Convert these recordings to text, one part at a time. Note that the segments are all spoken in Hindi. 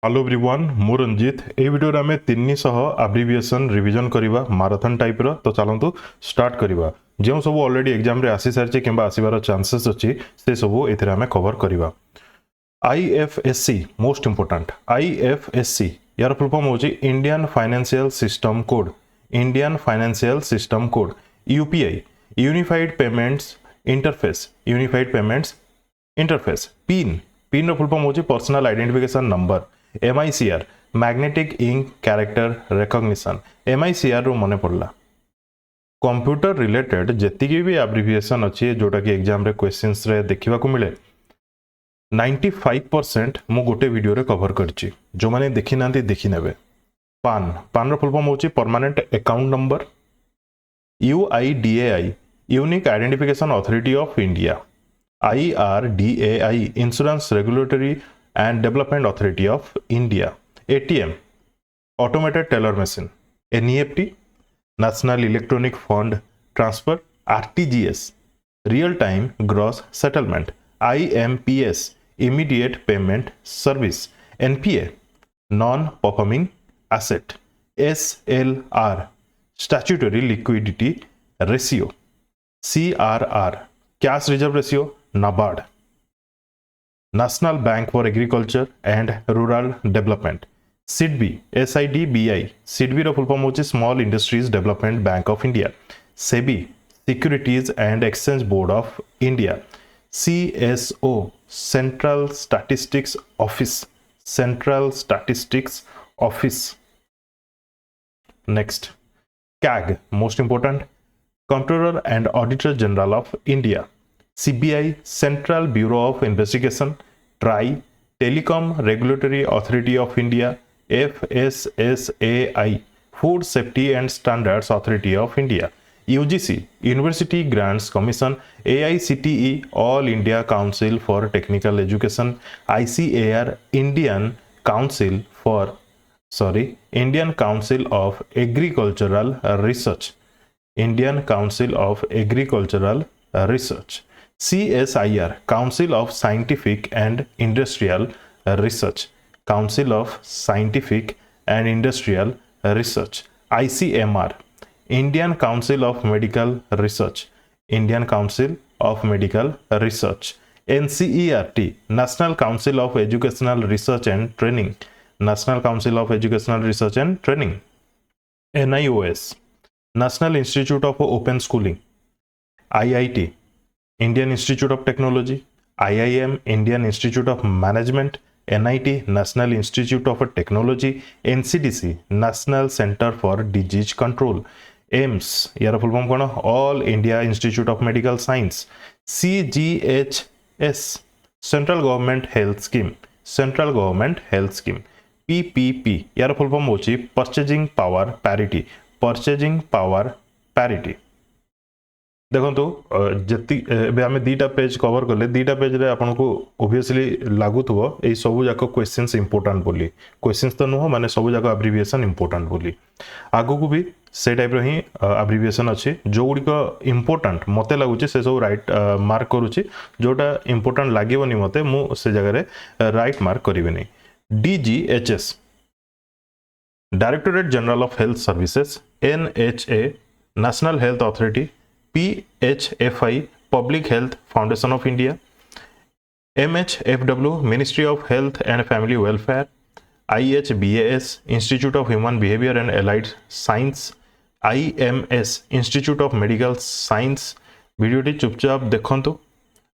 हेलो एवरीवन मु रंजित ए वीडियो रे आमे 300 एब्रिविएशन रिवीजन करिवा मैराथन टाइप रो तो चलंतु स्टार्ट करिवा जो सब ऑलरेडी एग्जाम रे आसी सारचे किंबा आसीबार चांसेस अछि से सब एथिरा आमे कवर करिवा आईएफएससी मोस्ट इंपोर्टेंट आईएफएससी यार फुल फॉर्म होची Indian financial system code Indian financial system code UPI unified payments interface PIN रो फुल फॉर्म होची personal identification number MICR magnetic ink character recognition MICR रो मने पड़ला कंप्यूटर रिलेटेड जेतिकी भी एब्रिविएशन अच्छी जोटा कि एग्जाम रे क्वेश्चंस रे देखिबा को मिले 95% मु गोटे वीडियो रे कवर करची जो माने देखि नांती देखि नेबे पान रो फुल फॉर्म होची permanent account number UIDAI unique identification authority of India IRDAI insurance regulatory and Development Authority of India ATM Automated Teller Machine NEFT National Electronic Fund Transfer RTGS Real Time Gross Settlement IMPS Immediate Payment Service NPA Non-Performing Asset SLR Statutory Liquidity Ratio CRR Cash Reserve Ratio NABARD National Bank for Agriculture and Rural Development SIDBI SIDBI row full form होची Small Industries Development Bank of India SEBI Securities and Exchange Board of India CSO Central Statistics Office next CAG most important Comptroller and Auditor General of India CBI Central Bureau of Investigation TRAI Telecom Regulatory Authority of India FSSAI Food Safety and Standards Authority of India UGC University Grants Commission AICTE All India Council for Technical Education ICAR Indian Council of Agricultural Research CSIR Council of Scientific and Industrial Research ICMR Indian Council of Medical Research NCERT National Council of Educational Research and Training NIOS National Institute of Open Schooling IIT Indian Institute of Technology IIM Indian Institute of Management NIT National Institute of Technology NCDC National Center for Disease Control AIMS यार full form cone All India Institute of Medical Science CGHS Central Government Health Scheme PPP यार फुल फॉर्म होची Purchasing Power Parity देखो जति आम दीटा पेज कवर कले दीटा पेज रे आपन को ऑब्वियसली लागू थो ए सब जाक क्वेश्चंस इंपोर्टेंट बोली क्वेश्चंस तो नुह माने सब जाक एब्रिविएशन इंपोर्टेंट बोली आगो को भी से टाइप रो ही एब्रिविएशन अछि जो गुडी को इंपोर्टेंट मते लागुची से सब राइट मार्क करूची जोटा इंपोर्टेंट लागेबनी मते मु से जगह रे राइट मार्क करिवेनी DGHS directorate general of health services NHA national health authority PHFI Public Health Foundation of India MHFW Ministry of Health and Family Welfare IHBAS Institute of Human Behavior and Allied Science IMS Institute of Medical Science वीडियोटी चुपचाप देखंतु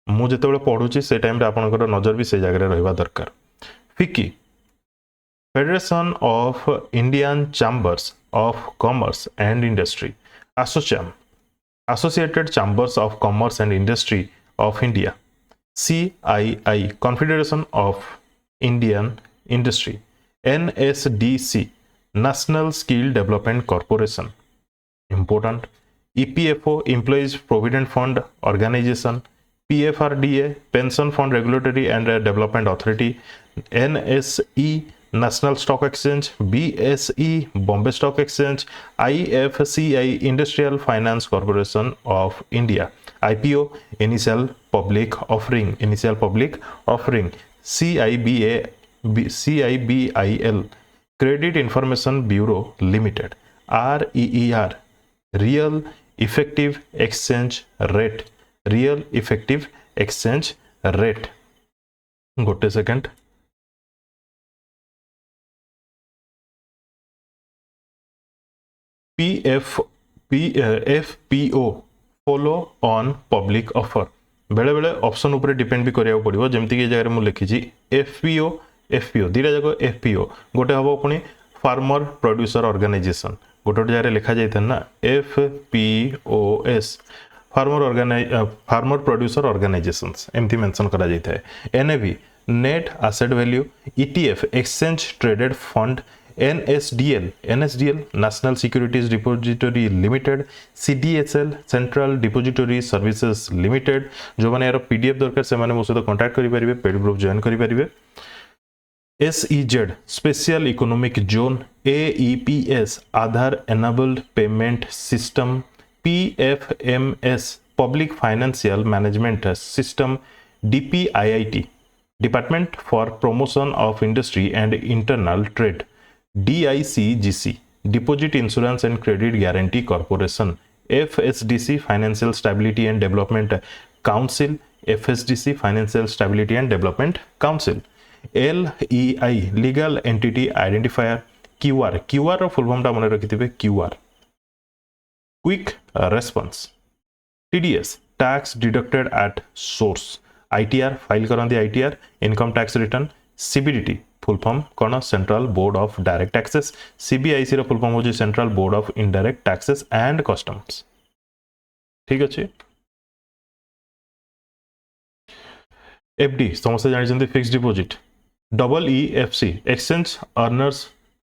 मु जेतेबेले पढुची से टाइम रे आपनकर नजर भी से जगह रे रहबा दरकार FICCI Federation of Indian Chambers of Commerce and Industry ASSOCHAM Associated Chambers of Commerce and Industry of India CII Confederation of Indian Industry NSDC National Skill Development Corporation important EPFO Employees Provident Fund Organization PFRDA Pension Fund Regulatory and Development Authority NSE National Stock Exchange BSE Bombay Stock Exchange IFCI Industrial Finance Corporation of India IPO Initial Public Offering CIBA CIBIL Credit Information Bureau Limited, REER Real Effective Exchange Rate, Real Effective Exchange Rate. गोटे second, FPO follow on public offer. बेले बेले ऑप्शन ऊपर डिपेंड भी करिया पड़िबो. जेमति कि जगह मु लिखिछि FPO दीटा जाको FPO. गोटे हबो पुनी फार्मर प्रोड्यूसर ऑर्गेनाइजेशन. गोटे जगह लिखा जाइथन ना FPOS फार्मर प्रोड्यूसर ऑर्गेनाइजेशंस एमती मेंशन करा जाइथा है. NAV net asset value. ETF exchange traded fund. NSDL national securities depository limited. CDSL central depository services limited. जो माने यार PDF दरकार से माने मो सहित कांटेक्ट करि परिबे, पेड ग्रुप जॉइन करि परिबे. SEZ special economic zone. AEPS Aadhaar enabled payment system. PFMS public financial management system. DPIIT department for promotion of industry and internal trade. DICGC deposit insurance and credit guarantee corporation. FSDC financial stability and development council. FSDC financial stability and development council. LEI legal entity identifier. QR रो फुल फॉर्म टा मने रखिथिबे. QR quick response. TDS tax deducted at source. ITR file करंदी ITR income tax return. CBDT full form कौन central board of direct taxes. CBIC रो फुल फॉर्म हो central board of indirect taxes and customs. ठीक अच्छे. FD समस्त जानी fixed deposit. EEFC exchange earners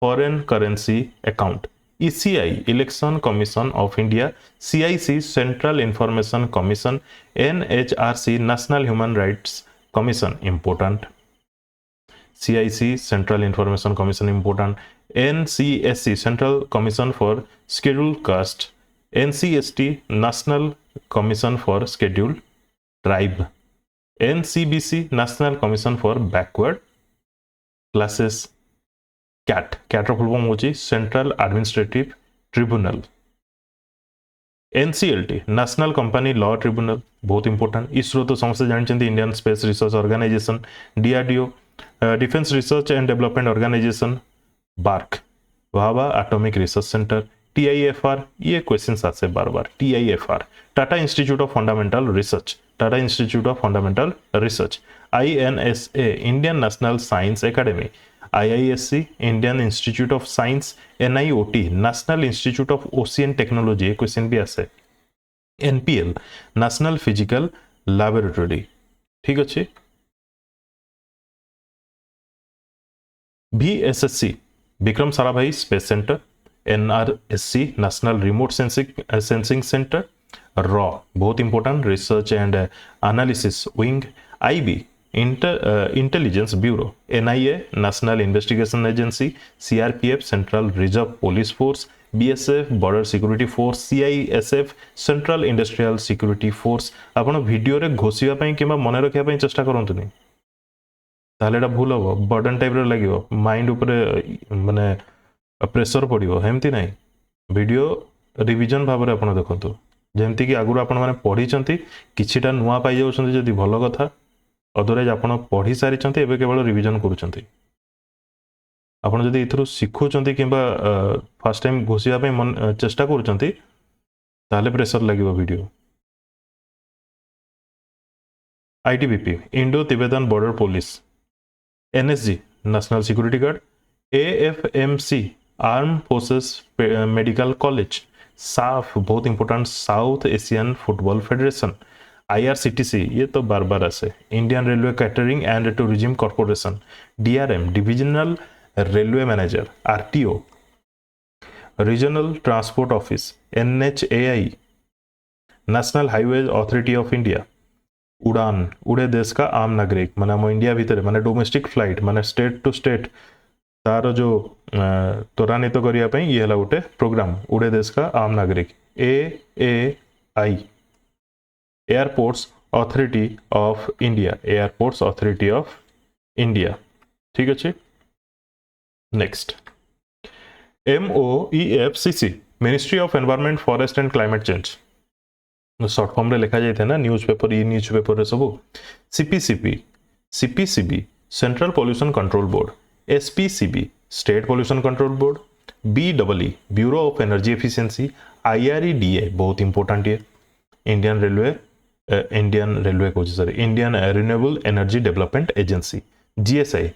foreign currency account. ECI election commission of India. CIC central information commission. NHRC national human rights commission important. CIC central information commission important. NCSC central commission for scheduled caste. NCST national commission for scheduled tribe. NCBC national commission for backward classes. CAT रो फुल फॉर्म होची central administrative tribunal. NCLT national company law tribunal बहुत इंपोर्टेंट. इसरो तो समस्त जानते Indian space research organisation. DRDO defence research and development organisation. BARC Bhabha atomic research centre. TIFR ये क्वेश्चंस आसे बार बार. TIFR Tata institute of fundamental research. Tata institute of fundamental research. INSA Indian national science academy. IISC Indian institute of science. NIOT national institute of ocean technology question भी आसे. NPL national physical laboratory. ठीक अच्छे. VSSC Vikram Sarabhai space centre. NRSC national remote sensing centre. रॉ बहुत important research and analysis wing. IB intelligence bureau. NIA national investigation agency. CRPF central reserve police force. BSF border security force. CISF central industrial security force. आपण वीडियो रे घोषिबा पई किबा मन रखिया पई चेष्टा करंतुनी ताले एटा भूल हो. बर्डन टाइप रे लागिवो. माइंड ऊपर माने प्रेशर पड़िबो. हेमती नाही. वीडियो रिवीजन भाबरे आपण देखंतु. जेमती कि आगुर आपण माने पढी चंती किछिटा नुवा पाई जाउछंती जदी भलो कथा. अदरवाइज आपण पढ़ी सारी एवं केवल रिविजन करुँच. आपण जदि इथरु शिखुचंती किंबा फर्स्ट टाइम घोषिया पे मन चेष्टा करुचंती ताले प्रेशर लागिवो video. ITBP Indo Tibetan border police. NSG national security guard. AFMC arm forces medical college. SAF बहुत important south Asian football federation. IRCTC ये तो बार बार आसे. Indian railway catering and tourism corporation. DRM divisional railway manager. RTO regional transport office. NHAI national highway authority of India. UDAN Ude देश का आम नागरिक माने हम इंडिया भीतर माने डोमेस्टिक फ्लाइट माने स्टेट टू स्टेट तार जो त्वरान्वित करिया पई ये हला उठे प्रोग्राम उड़े देश का आम नागरिक. AAI airports authority of India. Airports authority of India. ठीक अच्छे। Next MOEFCC ministry of environment forest and climate change short form रे लिखा जाए ना न्यूज पेपर न्यूज पेपर रे सब CPCB central pollution control board SPCB state pollution control board BEE bureau of energy efficiency IREDA बहुत इंपोर्टेंट है इंडियन रेलवे को sorry Indian renewable energy development agency GSI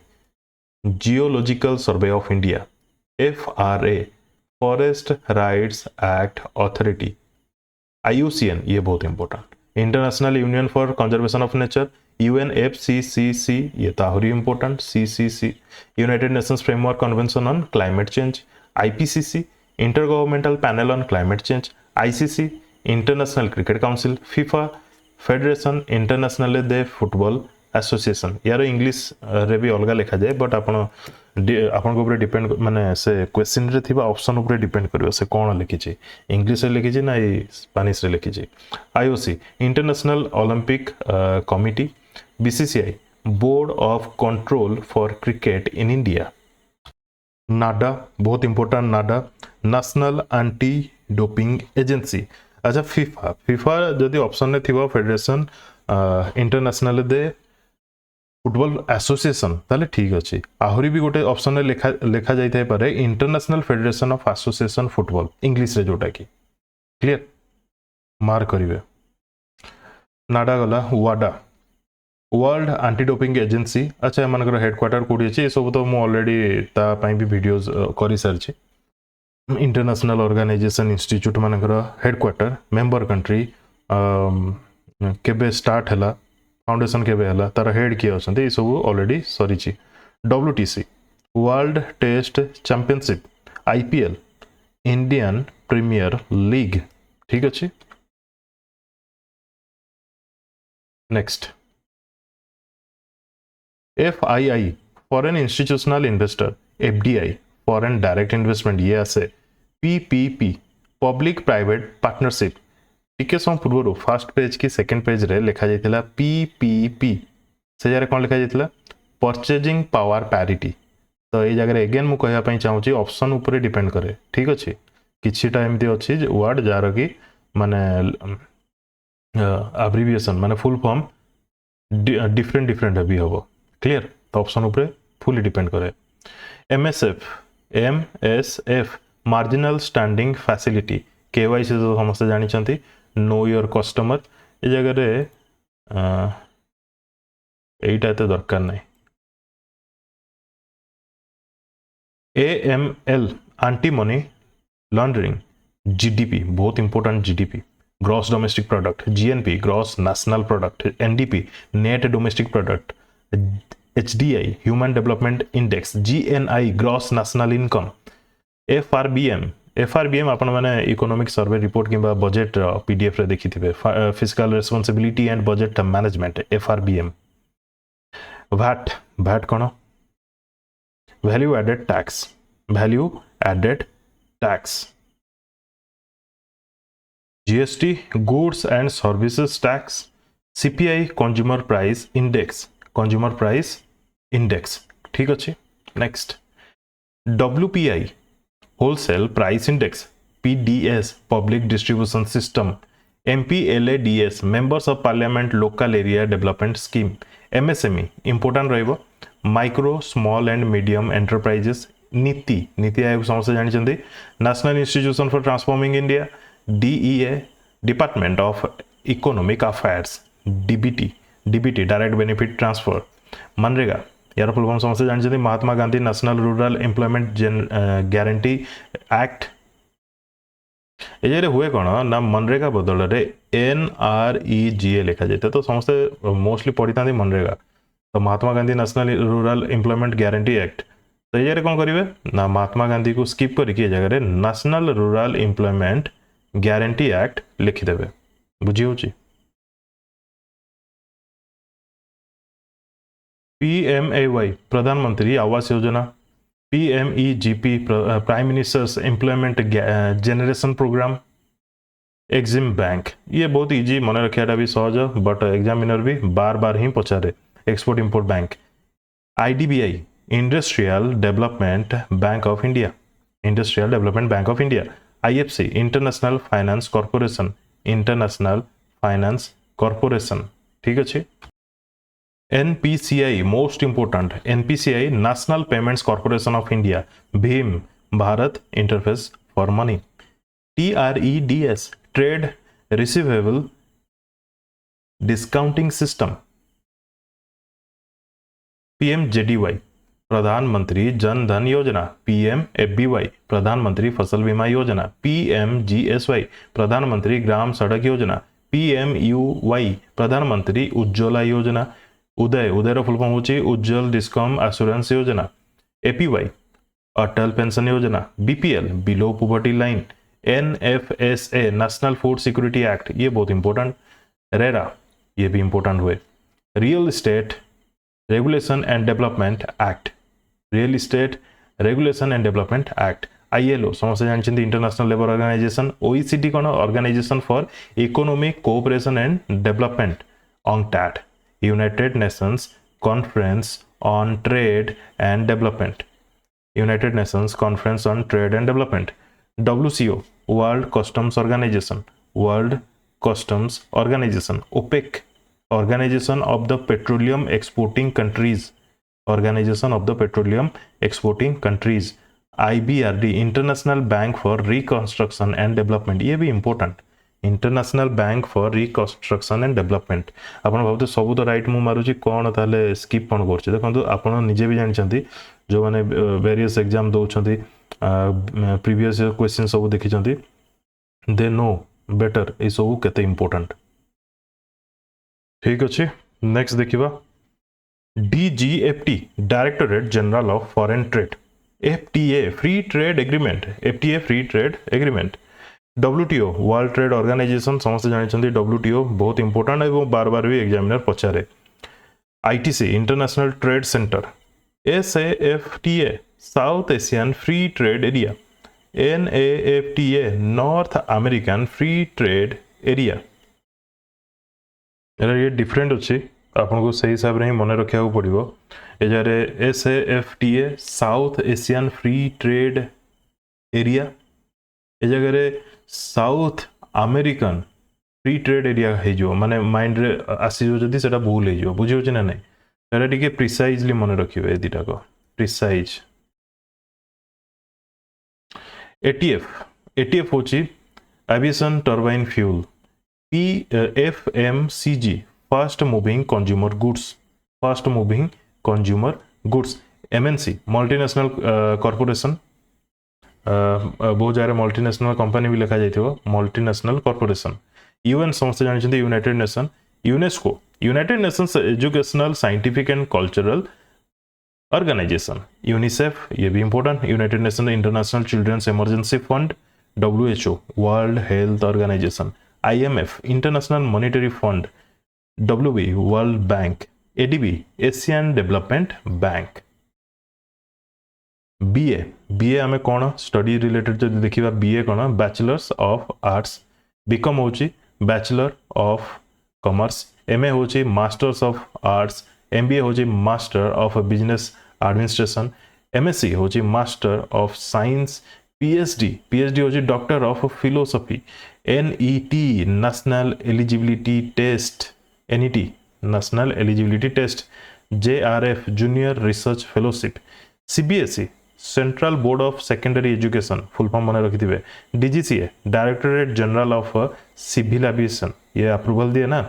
geological survey of India FRA forest rights act authority IUCN ये बहुत important international union for conservation of nature UNFCCC ये ताहुरी important CCC united nations framework convention on climate change IPCC intergovernmental panel on climate change ICC international cricket council FIFA federation international de football association यार इंग्लिश रे भी अलग लिखा जाए बट आपण ऊपर डिपेंड माने से क्वेश्चन रे थिबा ऑप्शन ऊपर डिपेंड करियो से कोन लिखिछि इंग्लिश रे लिखिछि ना स्पेनिश रे लिखिछि IOC international Olympic committee BCCI board of control for cricket in India NADA बहुत important NADA national anti doping agency अच्छा FIFA जदि ऑप्शन रे थिबा federation international de football association ताले ठीक अच्छे आहरी भी गोटे ऑप्शन रे लेखा जाइथाय पारे international federation of association football English रे जोटा की क्लियर मार्क करिवे नाडा गला वाडा वर्ल्ड एंटी डोपिंग एजेंसी अच्छा एमानकर हेडक्वार्टर कोडी अछि ए सब तो मु ऑलरेडी ता पई भी वीडियोस करि सरछि इंटरनेशनल ऑर्गेनाइजेशन इंस्टीट्यूट मानकर हेडक्वार्टर मेंबर कंट्री केबे स्टार्ट हला फाउंडेशन केबे हला तार हेड किए अछंती ए सब ऑलरेडी सरीछि WTC world test championship IPL Indian premier league ठीक अछि next FII foreign institutional investor FDI foreign direct investment ये आसे PPP पब्लिक प्राइवेट पार्टनरशिप टिके सम पूर्व फर्स्ट पेज की सेकंड पेज रे लिखा जाइतिला PPP से जारे कोन लिखा जाइतिला परचेजिंग पावर पैरिटी तो ये जगह अगेन मु कहया पई चाहूची ऑप्शन ऊपर डिपेंड करे ठीक अछि किछिटा एमती अछि वर्ड जार की माने एब्रिविएशन माने फुल फॉर्म डिफरेंट भी होबो क्लियर तो ऑप्शन ऊपर फुली डिपेंड करे MSF marginal standing facility KYC तो समस्त जानी चंती नो योर कस्टमर ये जगह रे एटा तो दरकार नहीं AML anti money laundering GDP बहुत important GDP gross domestic product GNP gross national product NDP net domestic product HDI human development index GNI gross national income FRBM आपण माने इकोनॉमिक सर्वे रिपोर्ट किबा बजट PDF रे देखिथिबे fiscal responsibility and budget management FRBM VAT कोन value added tax GST goods and services tax CPI consumer price index ठीक अछि next WPI wholesale price index PDS public distribution system MPLADS members of parliament local area development scheme MSME important रहइबो micro small and medium enterprises NITI Aayog समस्त जानि चंदी national institution for transforming India DEA department of economic affairs DBT direct benefit transfer MNREGA यार फुल फॉर्म समस्त जानि Mahatma Gandhi national rural employment guarantee act ए हुए कौन ना मनरेगा बदल रे NREGA लिखा जाए तो समस्त मोस्टली पढ़ी था मनरेगा तो Mahatma Gandhi national rural employment guarantee act तो ये कौन करेंगे ना महात्मा गांधी को स्किप करके जगह national rural employment guarantee act लिखिदेवे बुझी होची PMAY Pradhan Mantri Awas Yojana PMEGP prime minister's employment generation programme EXIM bank ये बहुत इजी मन रखियाटा भी सहज बट एग्जामिनर भी बार बार ही पचारे export import bank IDBI industrial development bank of India, industrial development bank of India. IFC international finance corporation, international finance corporation, ठीक अच्छे। NPCI most important, NPCI national payments corporation of India, भीम Bharat interface for money. TREDS trade receivable discounting system. PMJDY Pradhan Mantri Jan Dhan योजना, PMFBY प्रधानमंत्री फसल बीमा योजना, PMGSY प्रधानमंत्री ग्राम सड़क योजना, PMUY प्रधानमंत्री उज्ज्वला योजना, उदय उदयर फुल फॉर्म होची Ujjwal DISCOM assurance Yojana, APY Atal pension Yojana, BPL below poverty line, NFSA national food security act, ये बहुत इंपॉर्टेंट, रेरा ये भी इंपॉर्टेंट हुए, real estate regulation and development act, real estate regulation and development act. ILO समस्त जानते इंटरनेशनल लेबर ऑर्गेनाइजेशन, OECD कौन organisation for economic cooperation and development, UNCTAD United Nations conference on trade and development, United Nations conference on trade and development. WCO world customs organisation, world customs organisation. OPEC organisation of the petroleum exporting countries, organisation of the petroleum exporting countries. IBRD international bank for reconstruction and development, ये भी important, international bank for reconstruction and development. आपण भावते सब तो राइट मु मारुची कोन ताले स्किप कोन करछि, देखंतु आपण निजे भी जानछंती जो माने वेरियस एग्जाम दउछंती प्रीवियस क्वेश्चन सब देखिछंती, दे नो बेटर ए सब केते इंपोर्टेंट, ठीक अच्छे। नेक्स्ट देखिबा DGFT directorate general of foreign trade, FTA free trade agreement, FTA free trade agreement. WTO world trade organisation समस्त जानते WTO बहुत इंपोर्टेंट है, बार बार भी एग्जामिनर पचारे। ITC international trade centre, SAFTA south Asian free trade area, NAFTA north American free trade area. ये डिफरेंट अच्छे, आपको सही हिसाब से ही मन रखा पड़ो। ये SAFTA south Asian free trade area, ए जगह south American free trade area हो माने माइंड रे आसीजो जदी सेटा भूल हो बुझी होछि ना नहीं, सेटा टिके प्रिसाइजली मन रखिबे ए दिटा को प्रिसाइज। ATF होछि aviation turbine fuel, FMCG fast moving consumer goods, fast moving consumer goods. MNC multinational corporation, बहुत जगह मल्टीनेशनल कंपनी भी लिखा जाइथिबो मल्टीनेशनल कॉर्पोरेशन। UN समस्त जानते United Nation. UNESCO United Nations educational scientific and cultural organisation. UNICEF ये भी important, United Nation international children's emergency fund. WHO world health organisation. IMF international monetary fund. WB world bank. ADB Asian development bank. BA आम कौन स्टडी रिलेटेड जो देखा, BA कौन बैचलर्स ऑफ आर्ट्स, बीकॉम होची बैचलर ऑफ कॉमर्स, MA होची मास्टर्स ऑफ आर्ट्स, MBA होची master of business administration, MSc होची मास्टर ऑफ साइंस, PhD होची doctor of philosophy. NET national eligibility test, NET national eligibility test. JRF junior research fellowship. CBSE central board of secondary education, full form मन रखिथे। DGCA directorate general of civil aviation, ये अप्रूवल दिए ना।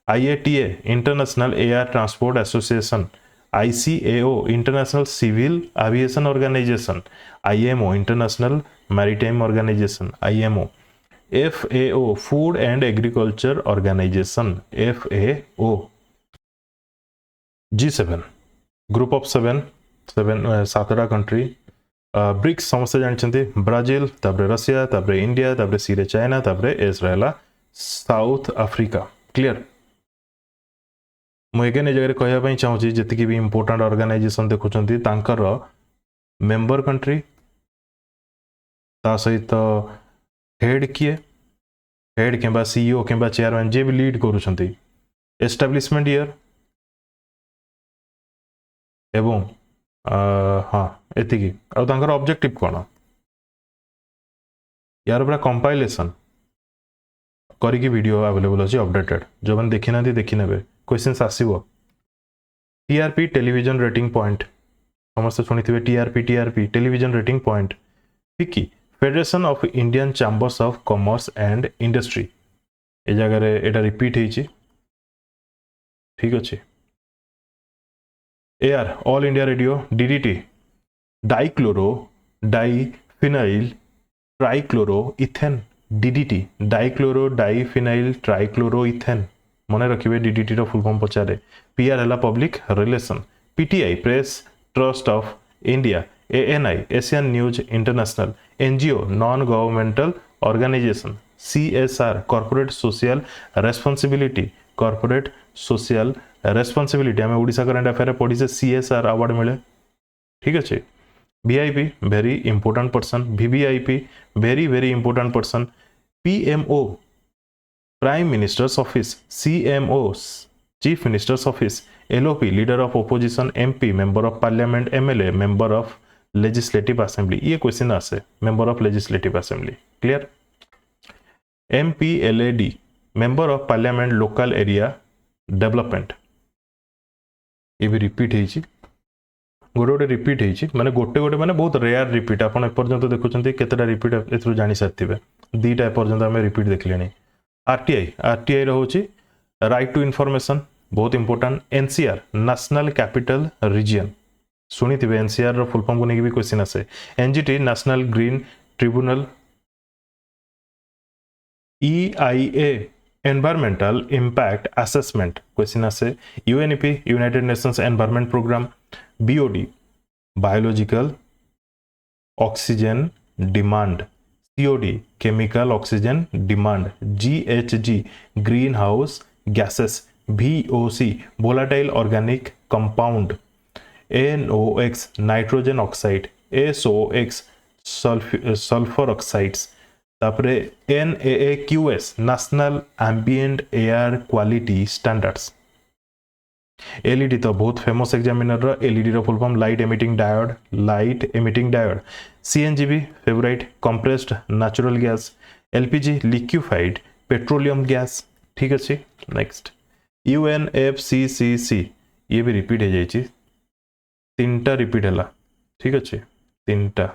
IATA international air transport association. ICAO international civil aviation organisation. IMO international maritime organisation, IMO। FAO food and agriculture organisation, FAO। G7 group of seven सातटा कंट्री। ब्रिक्स समस्त जानते ब्राजिल, तापर रशिया, तापर इंडिया, तापर सी रे चाइना, तापर एस रहा साउथ अफ्रीका। क्लियर। मुझे जगह कहवाई चाहूँगी जी भी इंपोर्टेंट ऑर्गेनाइजेशन देखुंत तांकर मेंबर कंट्री ता सहित हेड किए, हेड के CEO के चेयरमैन जे भी लीड करुँच, एस्टाब्लिशमेंट ईयर एवं हाँ एतिकी आउ तांकर ऑब्जेक्टिव कौन यार पूरा कंपाइलेशन करिकी वीडियो अवेलेबल अच्छी अपडेटेड जो मैंने देखी ना देखी ने क्वेश्चंस आसो टीआरपी टेलीविजन रेटिंग पॉइंट समस्त शुणी TRP television rating point FICCI federation of Indian chambers of commerce and industry ए जगह एटा रिपीट होती ठीक अच्छे AIR all India radio DDT dichloro diphenyl trichloro ethane DDT dichloro diphenyl trichloro ethane मन रखिए डीडीटी रो फुल फॉर्म पचारे पीआर है public relation PTI press trust of India ANI Asian news international NGO non governmental organisation CSR corporate social responsibility corporate social responsibility आम ओडिशा करंट अफेयर पढ़ी से सीएसआर अवार्ड मिले ठीक अच्छे VIP very important person VVIP very very important person PMO prime minister's office CMO chief minister's office LOP leader of opposition MP member of parliament MLA member of legislative assembly ये क्वेश्चन आसे member of legislative assembly clear MPLAD member of parliament local area development ये भी रिपीट होती गोटे गोटे रिपीट होती माने गोटे गोटे माने बहुत रेयर रिपीट आपन एपर्यंत देखुछन्ती केतेटा रिपीट एथरो जानि साथिबे दीटा एपर्यंत आमे रिपीट देखलेनी आरटीआई रहउची राइट टू इन्फॉर्मेशन बहुत important NCR national capital region सुनी थिबे एनसीआर रो फुल फॉर्म को नेकी भी क्वेश्चन आसे NGT national green tribunal EIA environmental impact assessment question आसे UNEP united nations environment programme BOD biological oxygen demand COD chemical oxygen demand GHG green house gases VOC volatile organic compound NOx nitrogen oxide SOx sulphur oxides तापरे NAAQS national ambient air quality standards LED तो बहुत फेमस एग्जामिनर रो एलईडी रो full form light emitting diode सीएनजीबी favourite compressed natural gas LPG liquefied petroleum gas ठीक अच्छे नेक्स्ट UNFCCC ये भी रिपीट हो जाइए तीनटा रिपीट है ठीक अच्छे तीनटा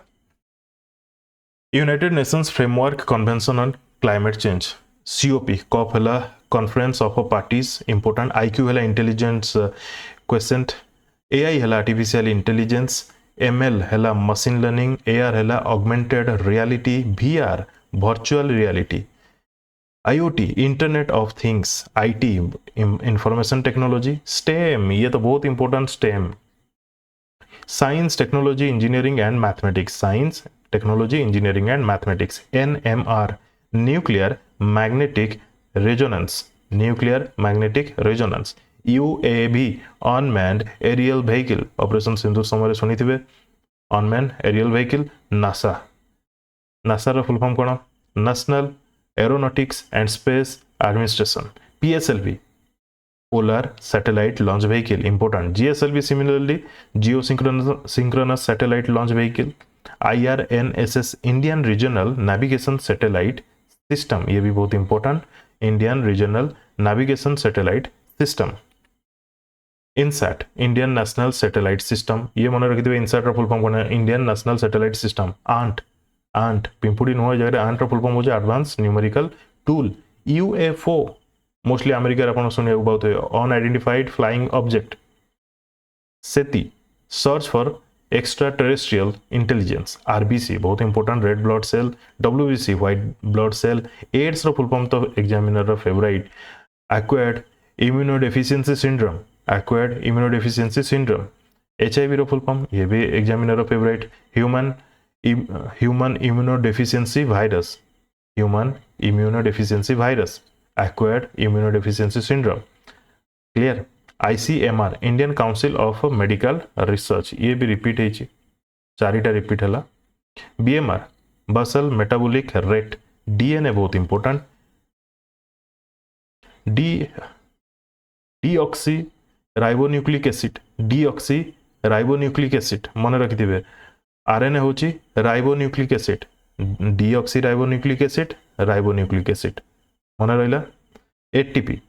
United nations framework convention on climate change COP cup है conference of parties important IQ है इंटेलिजेंस क्वेश्चन AI है आर्टिफिशियल इंटेलिजेंस ML है मशीन लर्निंग AR है augmented reality VR virtual reality IoT internet of things IT information technology STEM ये तो बहुत important STEM science technology engineering and mathematics science technology engineering and mathematics NMR nuclear magnetic resonance UAV unmanned aerial vehicle operation सिंदूर समय शुणी थे अनमैन्ड एरियल व्हीकल नासा रो फुल फॉर्म कौन national aeronautics and space administration PSLV polar satellite launch vehicle important GSLV similarly geo synchronous satellite launch vehicle IRNSS Indian regional navigation satellite system ये भी बहुत important Indian regional navigation satellite system INSAT Indian national satellite system ये मन रखिए इनसैट रो फुल फॉर्म कौन है Indian national satellite system ANT पिंपुड़ी नुह जगह आंट रो फुल फॉर्म हो advance numerical tool UFO mostly America अपन सुने बहुत unidentified flying object SETI search for extra terrestrial intelligence RBC बहुत important red blood cell WBC white blood cell AIDS रो फुल फॉर्म तो एग्जामिनर रो favourite acquired immunodeficiency syndrome HIV रो फुल फॉर्म ये भी एग्जामिनर रो favourite human immunodeficiency virus acquired immunodeficiency syndrome clear ICMR Indian Council of Medical Research ये भी रिपीट है चारिटा रिपीट है BMR basal metabolic rate DNA बहुत important deoxyribonucleic acid ribonucleic acid मन रखिथिबे आरएनए होची ribonucleic acid deoxy ribonucleic acid मन रहिला एटीपी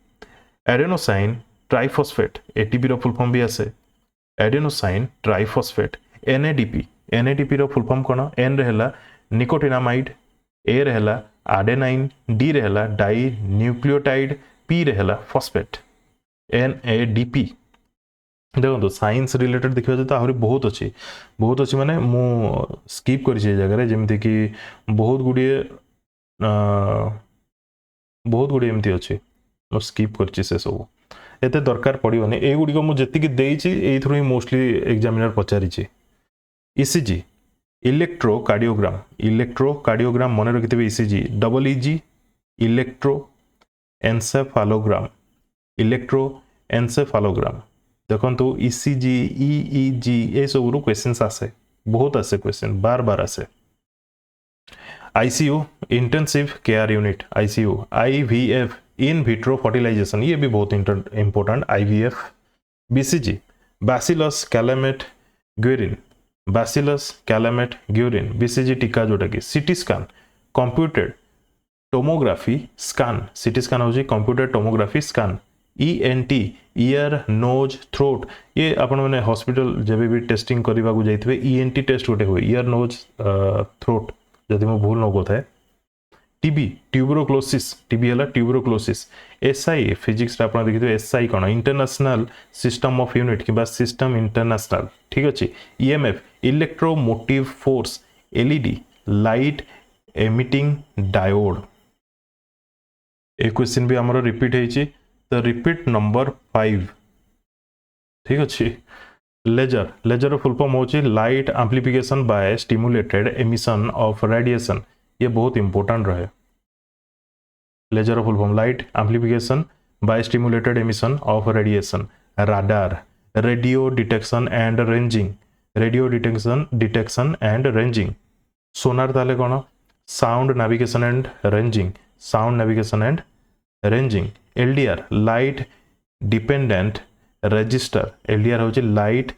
एडेनोसाइन ट्राइफॉस्फेट एटीपी रो फुल फॉर्म भी आसे एडेनोसाइन ट्राइफॉस्फेट एनएडीपी रो फुल फॉर्म कोन एन रहला निकोटिनामाइड ए रहला आडेनाइन डी रहला डाई न्यूक्लियोटाइड पी रहला फॉस्फेट एनएडीपी देखो साइंस रिलेटेड देखियो तो आहुरी बहुत अच्छी माने मु स्किप करी छै जगह रे जेमति कि बहुत गुडी एमती अच्छी मु स्किप करछि से सब एते दरकार पड़िबनी ए गुडी को मु जेति कि देइछि एई थ्रू ही मोस्टली एग्जामिनर पचारि छै ईसीजी इलेक्ट्रोकार्डियोग्राम मन रखिथिबे ईसीजी डबल ईजी इलेक्ट्रोएन्सेफालोग्राम देखंतु ईसीजी ईईजी ए सब रु क्वेश्चंस आसे बहुत आसे क्वेश्चन बार आसे ICU intensive care unit ICU IVF in vitro fertilization ये भी बहुत important IVF BCG bacillus Calmette Guerin BCG टीका जोटा कि CT scan computed tomography scan CT scan होची computed tomography scan ENT ear nose throat ये आपण माने हॉस्पिटल जब भी टेस्टिंग करबा को जाइतबे ईएनटी टेस्ट गोटे होय ईयर नोज थ्रोट जदि मो भूल न कोथाय टीबी ट्यूबरोक्लोसिस एसआई फिजिक्स रा आपण देखिथबे एसआई कोन इंटरनेशनल सिस्टम ऑफ यूनिट किबा सिस्टम इंटरनेशनल ठीक अछि EMF electromotive force LED light emitting diode ए क्वेश्चन भी हमरो रिपीट हेछि तो रिपीट नंबर 5 ठीक अछि लेजर फुल फॉर्म होछि light amplification by stimulated emission of radiation ये बहुत इंपोर्टेंट रहे laser full form light amplification by stimulated emission of radiation radar radio detection and ranging sonar ताले कोन sound navigation and ranging LDR light dependent resistor LDR होची light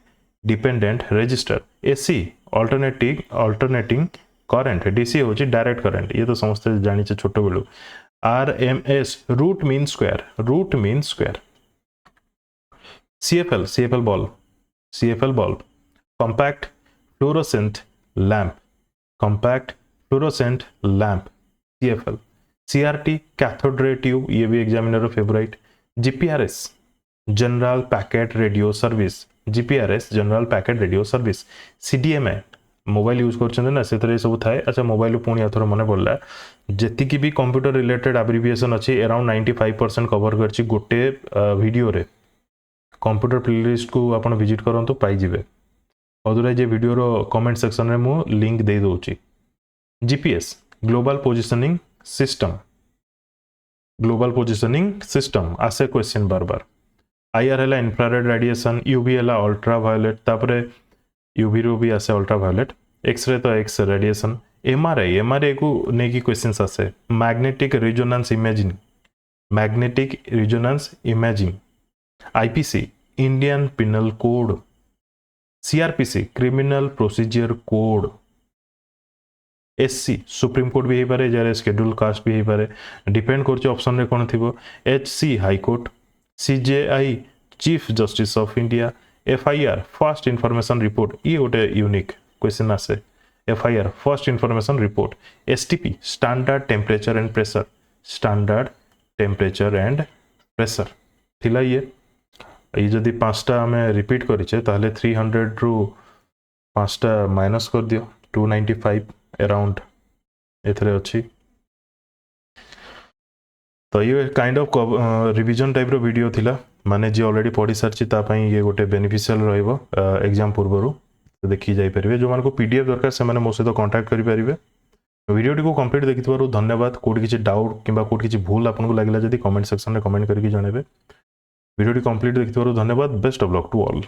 dependent resistor AC alternating current DC होची डायरेक्ट करंट ये तो समस्त जानि छे छोटो बेलू RMS root mean square CFL bulb compact fluorescent lamp CFL CRT cathode ray tube ये भी examiner favourite GPRS general packet radio service CDMA mobile use करछन ना सेतरे सब थाए अच्छा मोबाइल पुणी आथर मने पड़ला जेति की भी कंप्यूटर रिलेटेड एब्रिविएशन अछि अराउंड 95% कवर करछि गोटे वीडियो रे कंप्यूटर प्लेलिस्ट को आपण विजिट करंतु पाई जिवे अदुरा जे वीडियो रो कमेंट सेक्शन रे मु लिंक दे दोछि जीपीएस ग्लोबल पोजिशनिंग सिस्टम आसे क्वेश्चन बार आईआर है इंफ्रारेड रेडिएशन यूवी है अल्ट्रावायोलेट तापरे यूवी रो भी आसे अल्ट्रावायोलेट एक्सरे तो एक्स रेडिएशन एमआरआई को नेकी क्वेश्चंस आसे magnetic resonance imaging IPC Indian penal code CrPC criminal procedure code SC supreme court भी पारे जरे शेड्यूल कास्ट भी पारे डिपेंड करछ ऑप्शन रे कोन थिबो HC high court CJI chief justice of India FIR first information report ये गोटे यूनिक क्वेश्चन आसे FIR first information report STP standard temperature and pressure थिला ये जदि पांचटा हमें रिपीट करिचे ताहले 300 रु पांचटा माइनस कर दियो 295 अराउंड एथरे अछि तो ये काइंड ऑफ रिवीजन टाइप रो वीडियो थिला माने जे ऑलरेडी पढ़ी सारछि ता पई ये गोटे बेनिफिशियल रहइबो एग्जाम पूर्वरु तो देखि जाई परिबे जो मान को पीडीएफ दरकार से माने मो सहित कांटेक्ट करि परिबे वीडियो टी को कंप्लीट देखिथबारु धन्यवाद कोड किछि डाउट किबा कोड किछि भूल आपन को लागला जदी कमेंट सेक्शन रे कमेंट करके जणेबे वीडियो टी कंप्लीट देखिथबारु धन्यवाद best of luck to all.